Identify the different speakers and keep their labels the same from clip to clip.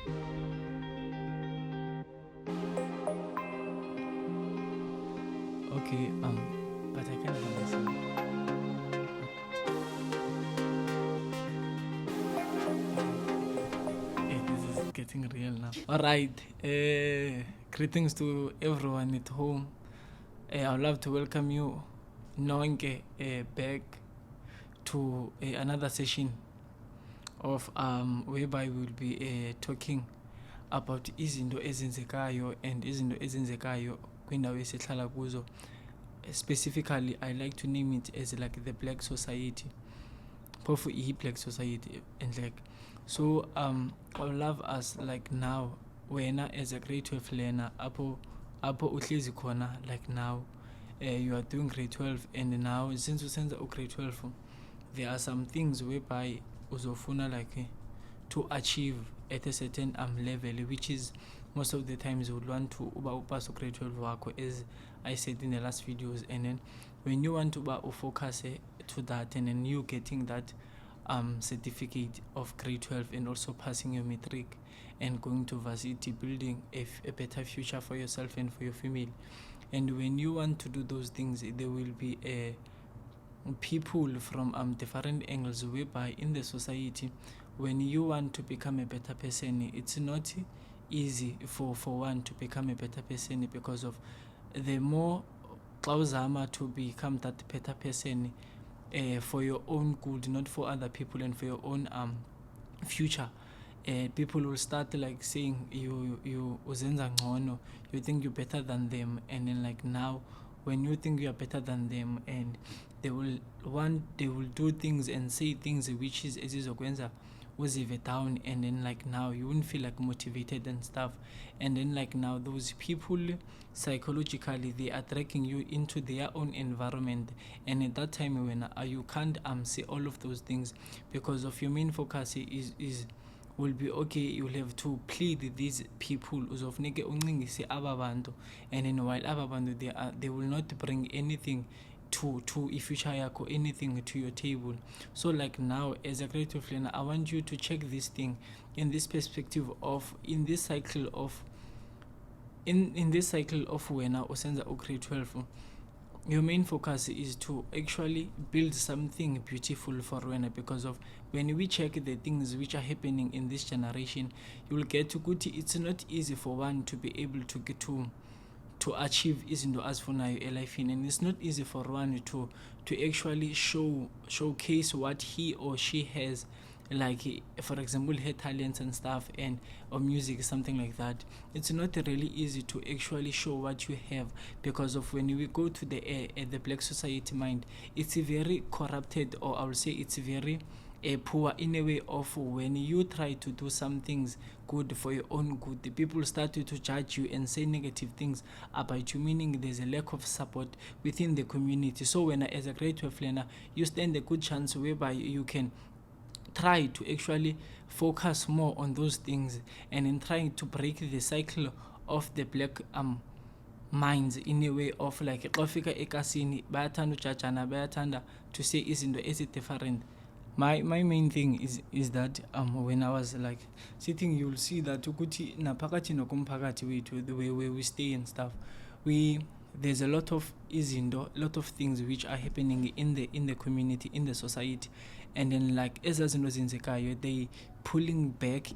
Speaker 1: Okay, but I can't understand. This is getting real now. All right. Greetings to everyone at home. I'd love to welcome you, Nonke, back to another session of whereby we'll be talking about izinto ezenzekayo and izinto ezenzekayo kwindawo esihlala kuzo. Specifically, I like to name it as like the black society. Pofu black society and like so I love us like now wena as a grade 12 learner apho uhlezi khona like now you are doing grade 12 and now since usenza grade 12 there are some things whereby uzofuna like to achieve at a certain level, which is most of the times you would want to pass grade 12 wakho, as I said in the last videos. And then when you want to focus to that, and then you getting that certificate of grade 12 and also passing your matric and going to varsity, building a better future for yourself and for your family. And when you want to do those things, there will be people from different angles whereby in the society, when you want to become a better person, it's not easy for one to become a better person, because of the more xawuzama to become that better person for your own good, not for other people, and for your own future, people will start like saying you uzenza ngcono, you think you're better than them. And then like now when you think you are better than them, and they will do things and say things which is ezizokwenza uzive down, and then like now you wouldn't feel like motivated and stuff. And then like now those people psychologically, they are dragging you into their own environment, and at that time when you can't say all of those things, because of your main focus will be okay, you'll have to plead these people uzofuneke uncingise ababantu, and then while ababantu they will not bring anything to future yakho, anything to your table. So like now as a creative learner, I want you to check this thing in this perspective of in this cycle of when usenza grade 12, your main focus is to actually build something beautiful for wena, because of when we check the things which are happening in this generation, you will get to good. It's not easy for one to be able to get to achieve izinto azifunayo elifini, and it's not easy for one to actually showcase what he or she has, like for example her talents and stuff, and or music, something like that. It's not really easy to actually show what you have, because of when we go to the black society mind, it's very corrupted, or I will say it's very poor in a way of when you try to do some things good for your own good, the people start to judge you and say negative things about you, meaning there's a lack of support within the community. So when as a grade 12 learner, you stand a good chance whereby you can try to actually focus more on those things, and in trying to break the cycle of the black minds, in a way of like xofika ekasini bayathanda ujajana, bayathanda to say izinto ezi-different. My main thing is that when I was like sitting, you'll see that ukuthi naphakathi nokumphakathi wethu, the way where we stay and stuff, there's a lot of things which are happening in the community, in the society. And then like ezazinto zenzekayo, they pulling back,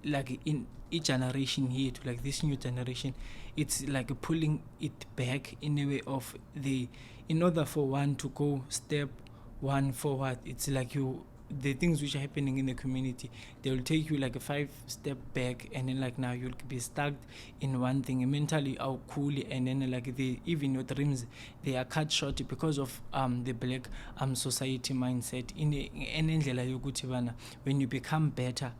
Speaker 1: like in each generation here to like this new generation, it's like pulling it back in a way of in order for one to go step one forward, it's like the things which are happening in the community, they will take you like a 5-step back, and then like now you'll be stuck in one thing mentally or cool, and then like even your dreams, they are cut short because of the black society mindset. In endlela yokuthi bana, when you become better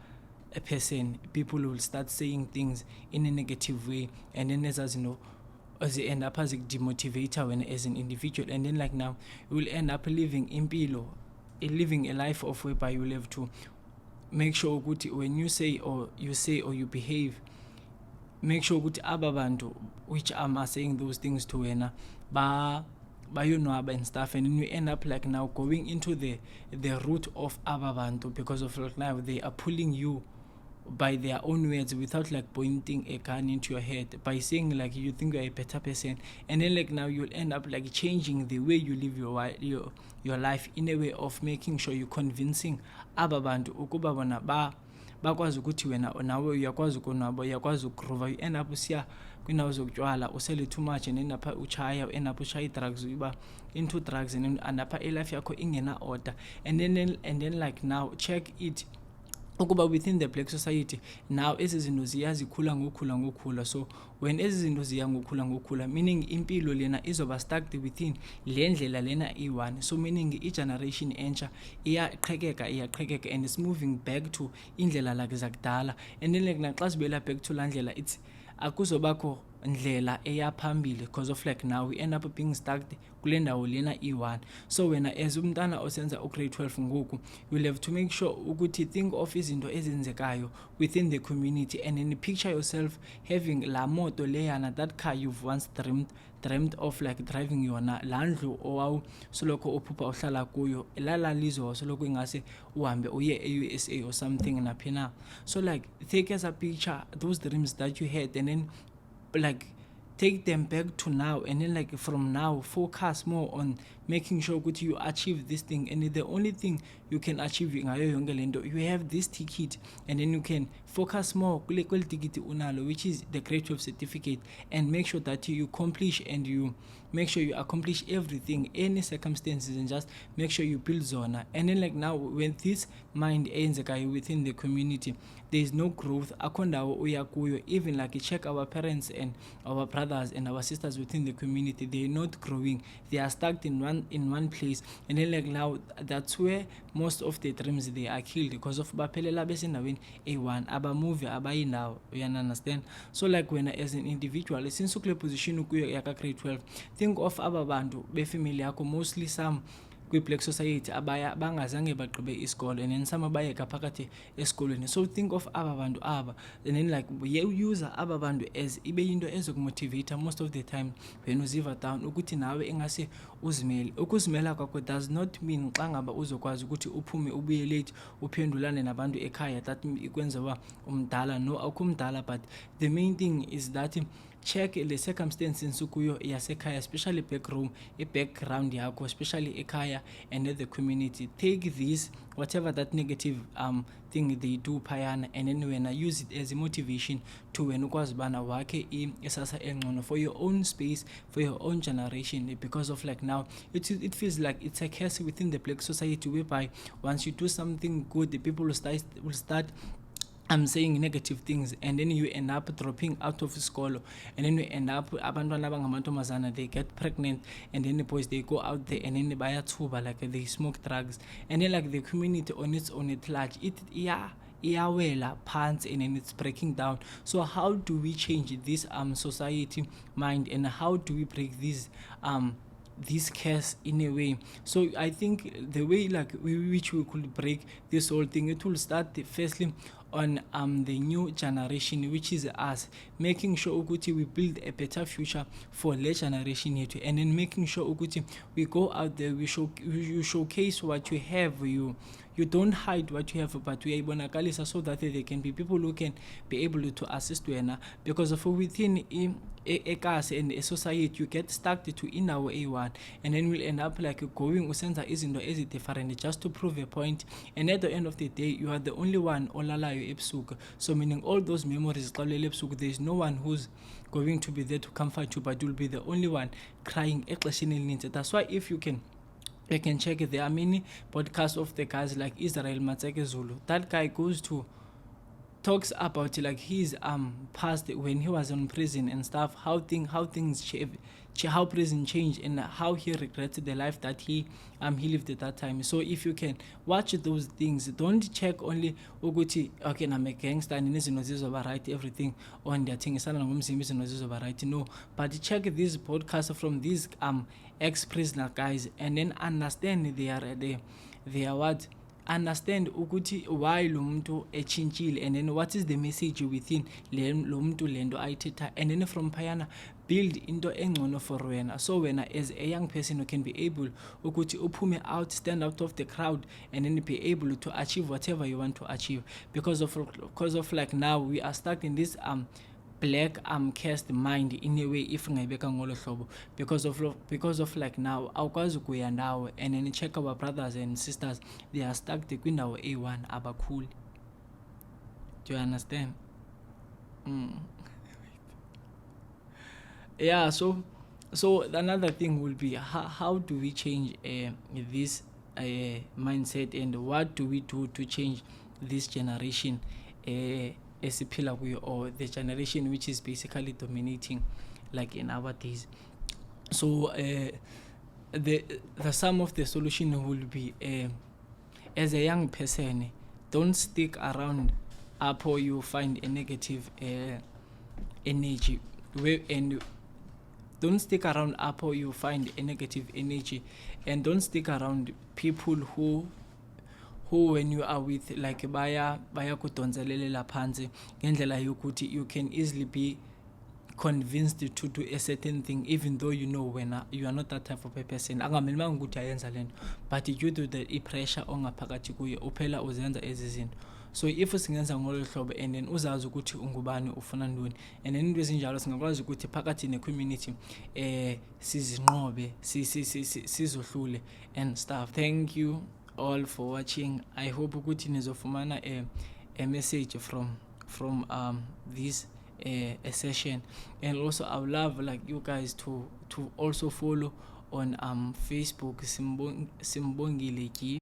Speaker 1: a person, people will start saying things in a negative way, and then as they end up as a demotivator when as an individual. And then like now you will end up living a life of whereby you will have to make sure ukuthi when you say or you behave, make sure ukuthi ababantu which are saying those things to wena bayonwaba and stuff, and then you end up like now going into the root of ababantu, because of like now they are pulling you by their own words without like pointing a gun into your head, by saying like you think you're a better person, and then like now you'll end up like changing the way you live your life in a way of making sure you're convincing aba bantu ukuba bona bakwazi ukuthi wena nawe uyakwazi ukonwaba, uyakwazi ukugrova. You end up usiya kwindawo zokutywala, usele too much, and then apha uchaya, end up ushaya drugs, uba into drugs, and apha life yakho ingena order. And then like now check it ukuba within the black society now ezi zinto ziyazikhula ngokhula. So when ezi zinto ziya ngokhula, meaning impilo lena izoba stuck within le ndlela lena i-one. So meaning i-generation entsha iyaqhekeka and it's moving back to indlela like zakudala. And then like naxa sibuyela back to la ndlela, it's akuzobakho ndlela eyaphambili because of like now we end up being stuck kule ndawo lena i-one. So wena as umntana osenza grade 12 ngoku, you'll have to make sure ukuthi think of izinto ezenzekayo within the community, and then picture yourself having la moto leyana, that car you've once dreamt of like driving yona, la ndlu owawu soloko uphupha uhlala kuyo, lala lizo soloko ingase uhambe uye e-USA or something naphi na. So like take as a picture those dreams that you had, and then like take them back to now, and then like from now focus more on making sure that you achieve this thing. And the only thing you can achieve ngayo yonke lento, you have this ticket, and then you can focus more kule ticket unalo, which is the grade 12 certificate, and make sure that you accomplish, and you make sure you accomplish everything, any circumstances, and just make sure you build zona. And then like now when this mind ends within the community, there is no growth. Akondawo uya kuyo, even like check our parents and our brothers and our sisters within the community, they are not growing, they are stuck in one place. And then like now that's where most of the dreams they are killed, because of baphelela besendaweni a1 abamuvi abayindawo. You understand? So like when as an individual, since ukule position ukuyo yaka grade 12, think of aba bantu befamily yakho, mostly some kwi-black society abaya bangazange bagqibe isikole, and then some abayeka phakathi esikolweni. So think of aba bantu aba, and then like use aba bantu as ibe yinto ezokumotivate most of the time when uziva down ukuthi nawe engase uzimele. Ukuzimela kwakho does not mean xa ngaba uzokwazi ukuthi uphume ubuye late uphendulane nabantu ekhaya, that ikwenza uba umdala. No, akumdala, but the main thing is that check the circumstances ukuyo yasekhaya, especially background yakho, especially ekhaya and the community. Take this, whatever that negative thing they do phayana, and then when I use it as a motivation to when ukwazi bana wakhe isasa engcono for your own space, for your own generation. Because of like now it feels like it's a curse within the black society, whereby once you do something good, the people will start I'm saying negative things, and then you end up dropping out of school, and then you end up abantwana abangamantombazana, they get pregnant, and then the boys they go out there and then they buy a tuba, like they smoke drugs, and then like the community on its own at large, iyawela pants, and then it's breaking down. So how do we change this society mind, and how do we break this curse in a way? So I think the way like which we could break this whole thing, it will start firstly on the new generation, which is us, making sure ukuthi we build a better future for the generation here, and then making sure ukuthi we go out there, you showcase what you have, you don't hide what you have, but we are so that there can be people who can be able to assist you. Because of within a class and a society, you get stuck to in our A1, and then we'll end up like going usenza izinto ezi different just to prove a point, and at the end of the day you are the only one olalayo ebusuku. So meaning all those memories ebusuku, there is no one who's going to be there to comfort you, but you'll be the only one crying. That's why if you can check it, there are many podcasts of the guys like Israel Matseke Zulu. That guy talks about like his past when he was in prison and stuff, how prison changed, and how he regretted the life that he lived at that time. So if you can watch those things, don't check only ukuthi okay I'm a gangster and izinto right everything on their thing isana ngomzimba izinto right. No, but check these podcasts from these ex-prisoner guys, and then understand they are what understand ukuthi why lo muntu echinchile, and then what is the message within lo muntu lento ayithetha, and then from phayana build into engcono for wena, so wena as a young person you can be able ukuthi uphume out, stand out of the crowd, and then be able to achieve whatever you want to achieve. Because of like now we are stuck in this black cast mind in a way, if ngayibeka ngolo hlobo, because of like now awukwazi kuya ndawo, and then check our brothers and sisters, they are stuck kwindawo A1 abakhuli. Do you understand? Yeah, so another thing will be how do we change this mindset, and what do we do to change this generation esiphila kuyo, or the generation which is basically dominating like in our days. So the some of the solution will be, as a young person, don't stick around up or you find a negative energy, and don't stick around up or you find a negative energy, and don't stick around people who when you are with like baya kudonzelelela phansi ngendlela yokuthi you can easily be convinced to do a certain thing, even though you know when you are not that type of a person. Angamelanga ukuthi ayenza lento, but due to the pressure ongaphakathi kuye uphela uzenza ezizinto. So if singenza ngolo hlobo, and then uzazi ukuthi ungubani ufuna ntoni, and then into ezinjalo singakwazi ukuthi phakathi ne-community sizinqobe sizohlule and stuff. Thank you all for watching. I hope ukuthi nizofumana a message from this a session. And also I would love like you guys to also follow on Facebook SImbongile.